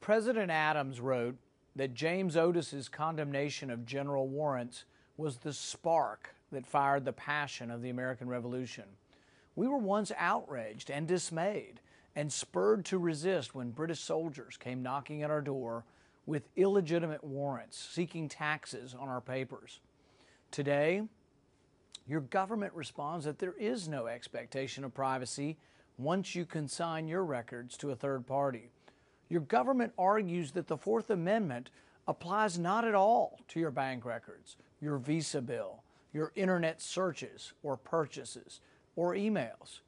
President Adams wrote that James Otis's condemnation of general warrants was the spark that fired the passion of the American Revolution. We were once outraged and dismayed and spurred to resist when British soldiers came knocking at our door with illegitimate warrants, seeking taxes on our papers. Today, your government responds that there is no expectation of privacy once you consign your records to a third party. Your government argues that the Fourth Amendment applies not at all to your bank records, your Visa bill, your internet searches or purchases, or emails.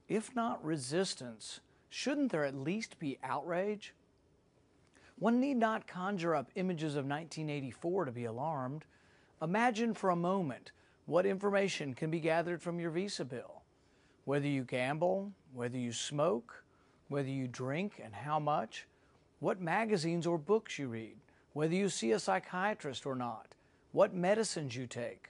If not resistance, shouldn't there at least be outrage? One need not conjure up images of 1984 to be alarmed. Imagine for a moment what information can be gathered from your Visa bill. Whether you gamble, whether you smoke, whether you drink and how much, what magazines or books you read, whether you see a psychiatrist or not, what medicines you take.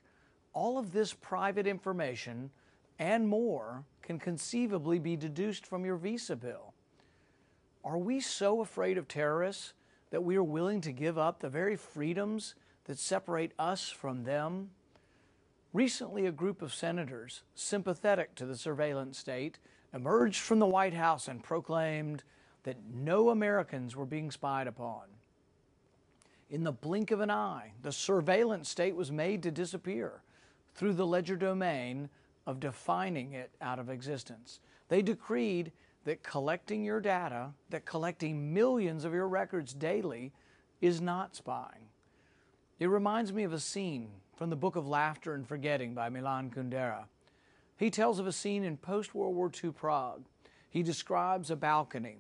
All of this private information and more can conceivably be deduced from your Visa bill. Are we so afraid of terrorists that we are willing to give up the very freedoms that separate us from them? Recently, a group of senators sympathetic to the surveillance state emerged from the White House and proclaimed that no Americans were being spied upon. In the blink of an eye, the surveillance state was made to disappear through the legerdemain of defining it out of existence. They decreed that collecting your data, that collecting millions of your records daily, is not spying. It reminds me of a scene from the Book of Laughter and Forgetting by Milan Kundera. He tells of a scene in post-World War II Prague. He describes a balcony.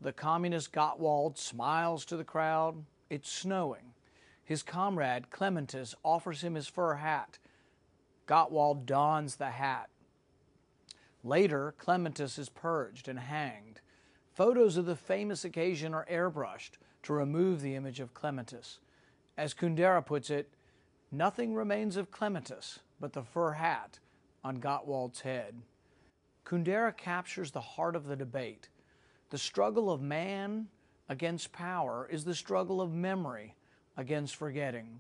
The communist Gottwald smiles to the crowd. It's snowing. His comrade, Clementus, offers him his fur hat. Gottwald dons the hat. Later, Clementus is purged and hanged. Photos of the famous occasion are airbrushed to remove the image of Clementus. As Kundera puts it, nothing remains of Clementus but the fur hat on Gottwald's head. Kundera captures the heart of the debate. The struggle of man against power is the struggle of memory against forgetting.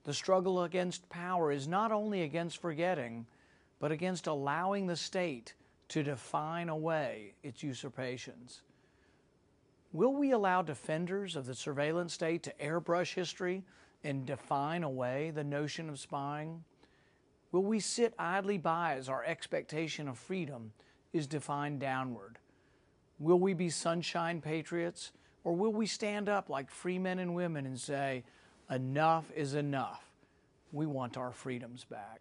The struggle against power is not only against forgetting, but against allowing the state to define away its usurpations. Will we allow defenders of the surveillance state to airbrush history and define away the notion of spying? Will we sit idly by as our expectation of freedom is defined downward? Will we be sunshine patriots, or will we stand up like free men and women and say, enough is enough. We want our freedoms back?